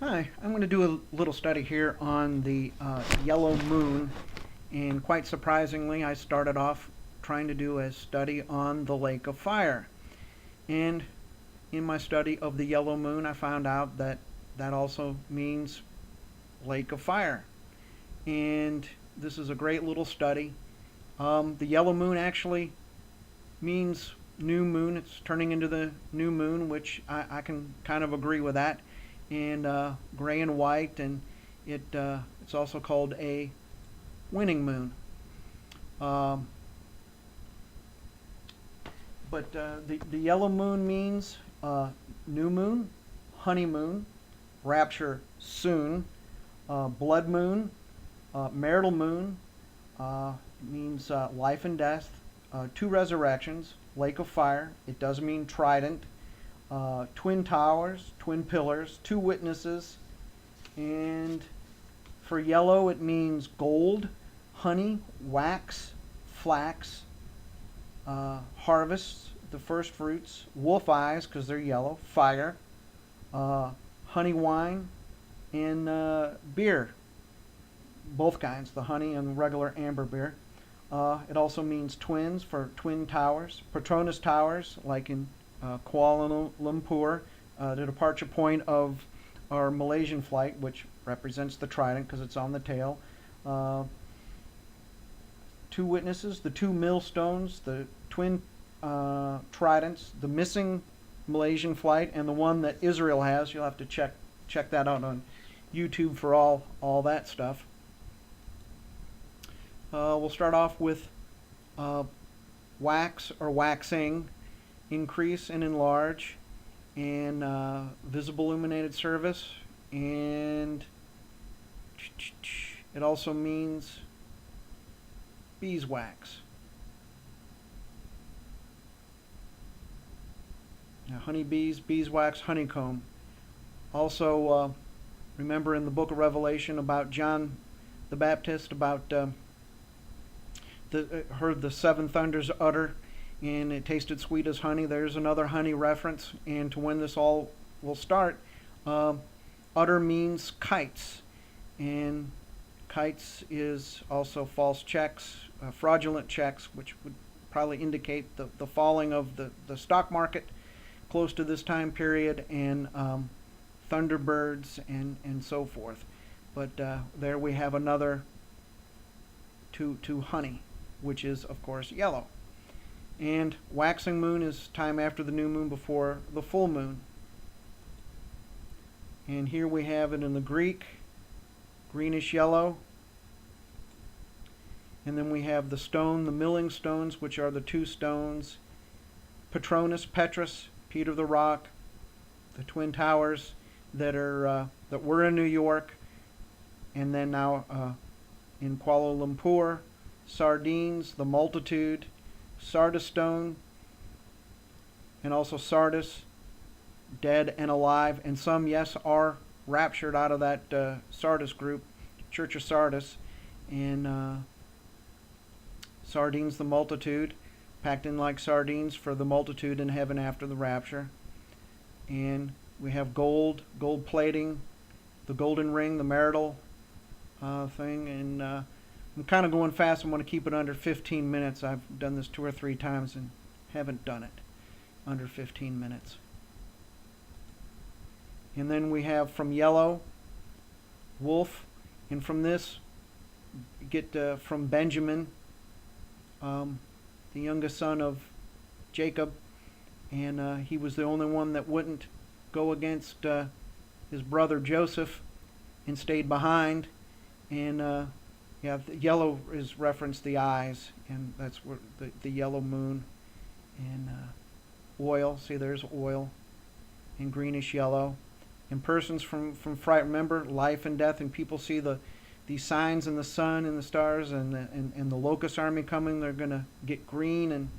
Hi, I'm going to do a little study here on the yellow moon, and quite surprisingly I started off trying to do a study on the lake of fire. And in my study of the yellow moon I found out that that also means lake of fire. And this is a great little study. The yellow moon actually means new moon. It's turning into the new moon, which I can kind of agree with that. And gray and white, and it's also called a winning moon. Um, but the yellow moon means new moon, honeymoon, rapture soon, blood moon, marital moon, means life and death, two resurrections, lake of fire. It does mean trident. Twin towers, twin pillars, two witnesses, and for yellow it means gold, honey, wax, flax, harvests, the first fruits, wolf eyes because they're yellow, fire, honey wine, and beer, both kinds, the honey and regular amber beer. It also means twins for twin towers, Petronis towers, like in Kuala Lumpur, the departure point of our Malaysian flight, which represents the trident because it's on the tail. Two witnesses, the two millstones, the twin tridents, the missing Malaysian flight, and the one that Israel has. You'll have to check that out on YouTube for all that stuff. We'll start off with wax or waxing, increase and enlarge, and visible illuminated service, and it also means beeswax. Now, honeybees, beeswax, honeycomb. Also, remember in the book of Revelation about John the Baptist, about heard the seven thunders utter, and it tasted sweet as honey. There's another honey reference. And to when this all will start, utter means kites, and kites is also false checks, fraudulent checks, which would probably indicate the falling of the stock market close to this time period, and thunderbirds and so forth. But there we have another to honey, which is of course yellow. And waxing moon is time after the new moon before the full moon. And here we have it in the Greek, greenish yellow. And then we have the stone, the milling stones, which are the two stones, Petronis, Petrus, Peter the Rock, the twin towers that were in New York, and then now in Kuala Lumpur, sardines, the multitude, Sardis stone, and also Sardis, dead and alive, and some, yes, are raptured out of that Sardis group, Church of Sardis, and sardines, the multitude, packed in like sardines for the multitude in heaven after the rapture. And we have gold plating, the golden ring, the marital thing, and I'm kind of going fast. I'm going to keep it under 15 minutes. I've done this 2 or 3 times and haven't done it under 15 minutes. And then we have from yellow, wolf, and from this get from Benjamin, the youngest son of Jacob, and he was the only one that wouldn't go against his brother Joseph and stayed behind. And yeah, the yellow is referenced the eyes, and that's where the yellow moon, and oil. See, there's oil, and greenish yellow. And persons from fright. Remember, life and death, and people see these signs in the sun and the stars, and the locust army coming. They're gonna get green, and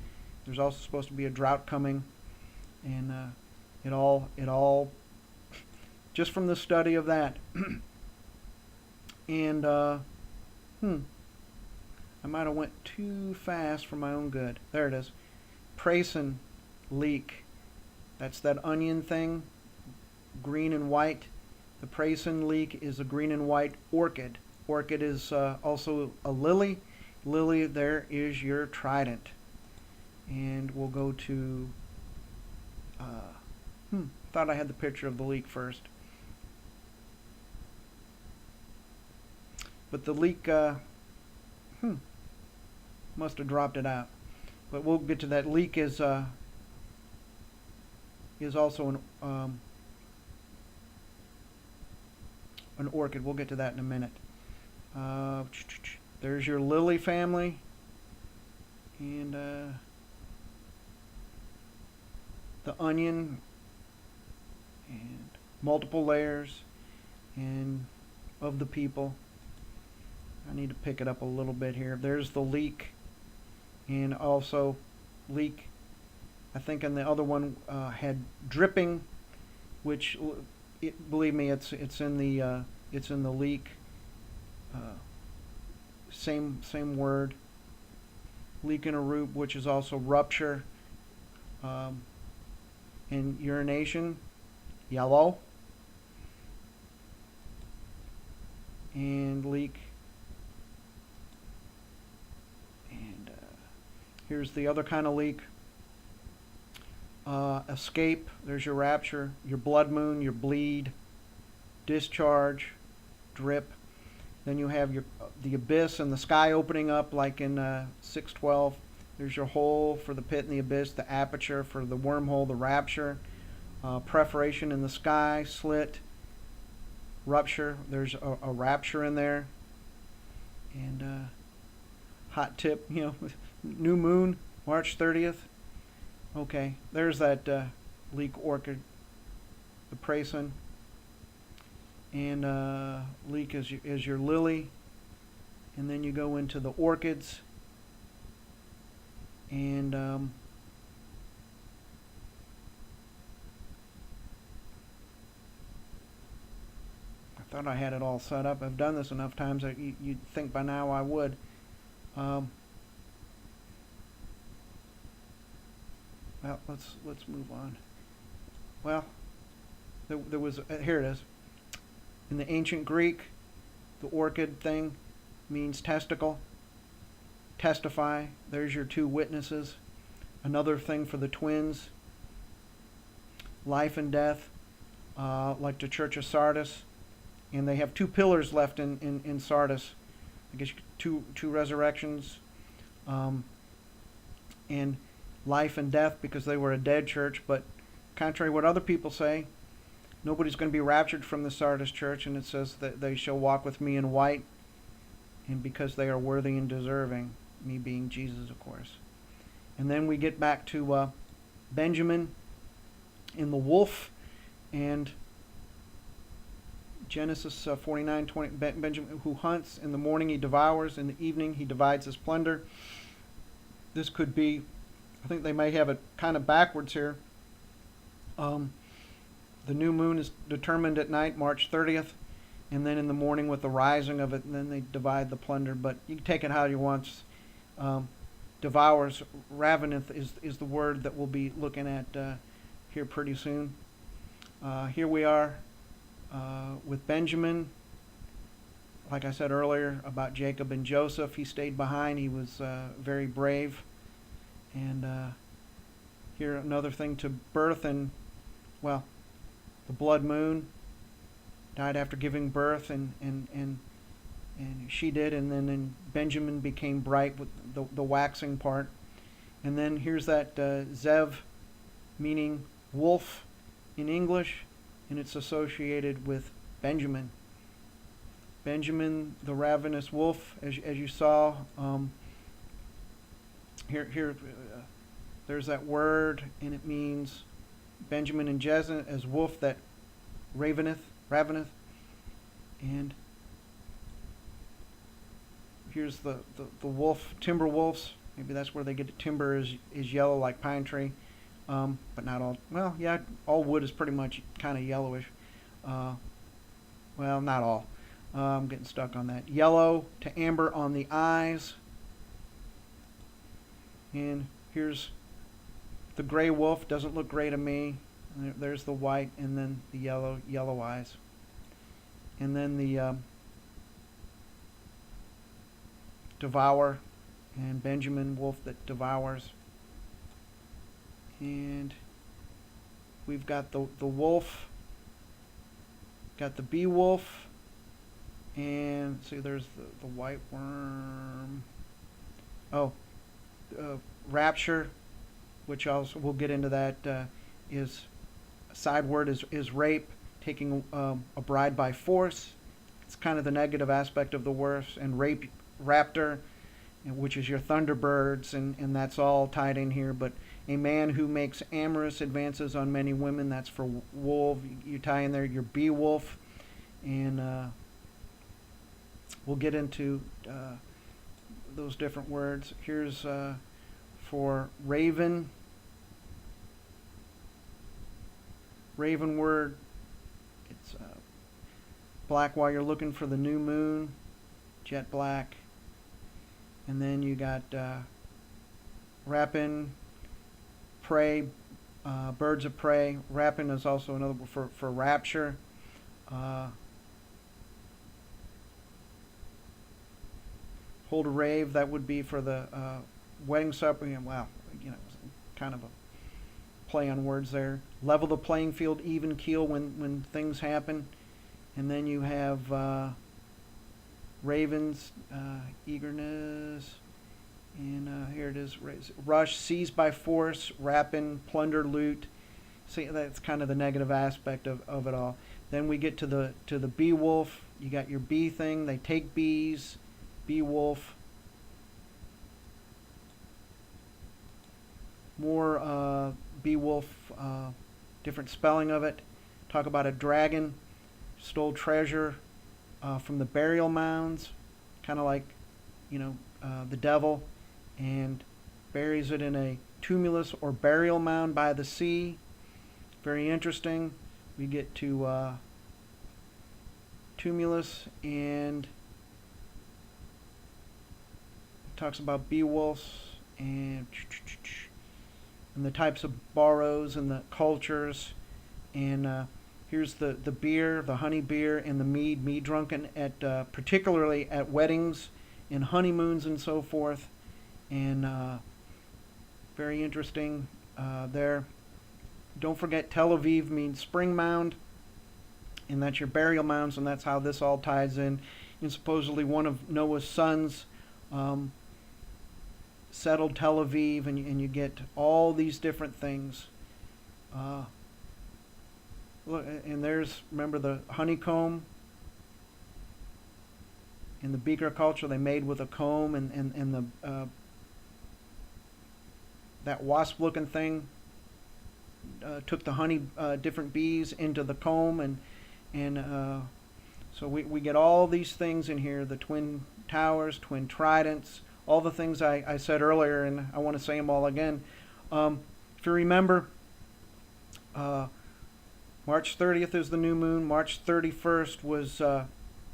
there's also supposed to be a drought coming, and it all just from the study of that. And I might have went too fast for my own good. There it is. Parson, leek. That's that onion thing, green and white. The Parson leek is a green and white orchid. Orchid is also a lily. Lily, there is your trident. And we'll go to, thought I had the picture of the leek first. But the leek, must have dropped it out. But we'll get to that. Leek is also an orchid. We'll get to that in a minute. There's your lily family. And the onion, and multiple layers, and of the people. I need to pick it up a little bit here. There's the leek, and also leek. I think in the other one had dripping, which believe me, it's in the leek. Same word. Leek in a root, which is also rupture. And urination, yellow. And leek. And here's the other kind of leek. Escape, there's your rapture, your blood moon, your bleed, discharge, drip. Then you have the abyss and the sky opening up, like in 6:12. There's your hole for the pit and the abyss, the aperture for the wormhole, the rapture, perforation in the sky, slit, rupture. There's a rapture in there. And hot tip, new moon, March 30th. Okay, there's that leek orchid, the Parson. And leek is your lily. And then you go into the orchids. And I thought I had it all set up. I've done this enough times that you'd think by now I would. Well, let's move on. Well, there was here it is. In the ancient Greek, the orchid thing means testicle. Testify. There's your two witnesses. Another thing for the twins. Life and death, like the Church of Sardis, and they have two pillars left in Sardis. I guess two resurrections, and life and death, because they were a dead church. But contrary to what other people say, nobody's going to be raptured from the Sardis church, and it says that they shall walk with me in white, and because they are worthy and deserving, me being Jesus, of course. And then we get back to Benjamin in the wolf, and Genesis 49:20. Benjamin, who hunts in the morning, he devours; in the evening, he divides his plunder. This could be, I think they may have it kind of backwards here. The new moon is determined at night, March 30th, and then in the morning with the rising of it, and then they divide the plunder. But you can take it how you want. Devours, raveneth is the word that we'll be looking at here pretty soon. Here we are with Benjamin. Like I said earlier about Jacob and Joseph, he stayed behind. He was very brave. And here another thing to birth, and well, the blood moon died after giving birth, and she did, and then Benjamin became bright with the waxing part. And then here's that Ze'ev, meaning wolf in English, and it's associated with Benjamin. Benjamin, the ravenous wolf, as you saw. Here, there's that word, and it means Benjamin and Jezin as wolf that raveneth. And here's the wolf, timber wolves. Maybe that's where they get the timber is yellow like pine tree, but not all. Well, yeah, all wood is pretty much kind of yellowish. Well, not all. I'm getting stuck on that. Yellow to amber on the eyes. And here's the gray wolf. Doesn't look gray to me. There's the white, and then the yellow eyes. and then the devour, and Benjamin wolf that devours. And we've got the wolf, got the bee wolf, and see there's the white worm. Oh, rapture, which also we'll get into that, is a side word is rape, taking a bride by force. It's kind of the negative aspect of the worst. And rape, raptor, which is your thunderbirds, and that's all tied in here. But a man who makes amorous advances on many women, that's for wolf. You tie in there your bee wolf, and we'll get into those different words. Here's for raven. Raven word, it's black while you're looking for the new moon, jet black. And then you got rapine, prey, birds of prey. Rapine is also another word for rapture. Hold a rave, that would be for the wedding supper. Wow, kind of a play on words there. Level the playing field, even keel when things happen. And then you have ravens, eagerness, and here it is, rush, seize by force, rapine, plunder, loot. See, that's kind of the negative aspect of it all. Then we get to the bee wolf. You got your bee thing, they take bees, bee wolf. More Beowulf, different spelling of it. Talk about a dragon, stole treasure from the burial mounds, kind of like, the devil, and buries it in a tumulus or burial mound by the sea. Very interesting. We get to tumulus, and it talks about Beowulfs and the types of borrows and the cultures. And here's the beer, the honey beer, and the mead drunken at particularly at weddings and honeymoons and so forth. And very interesting there. Don't forget Tel Aviv means spring mound, and that's your burial mounds, and that's how this all ties in. And supposedly one of Noah's sons settled Tel Aviv, and you get all these different things. Look, and there's, remember the honeycomb in the Beaker culture, they made with a comb, and the that wasp looking thing took the honey, different bees into the comb, and so we get all these things in here, the twin towers, twin tridents, all the things I said earlier, and I want to say them all again. If you remember, March 30th is the new moon. March 31st was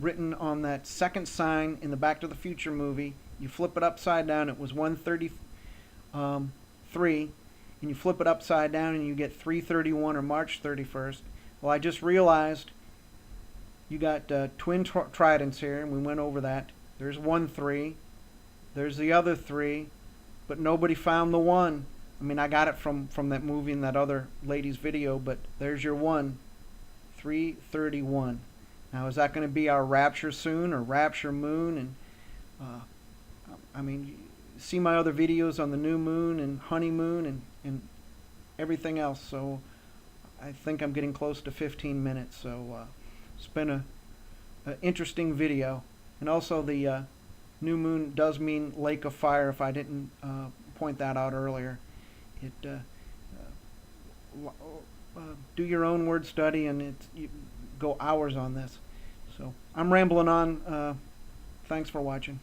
written on that second sign in the Back to the Future movie. You flip it upside down, it was 133, and you flip it upside down and you get 331 or March 31st. Well, I just realized you got twin tridents here, and we went over that. There's 1-3. There's the other 3, but nobody found the 1. I mean, I got it from that movie and that other lady's video, but there's your 1. 331. Now, is that going to be our Rapture Soon or Rapture Moon? And I mean, see my other videos on the new moon and HoneyMoon and everything else. So I think I'm getting close to 15 minutes. So it's been a interesting video. And also the new moon does mean lake of fire, if I didn't point that out earlier. It do your own word study, and you go hours on this. So I'm rambling on. Thanks for watching.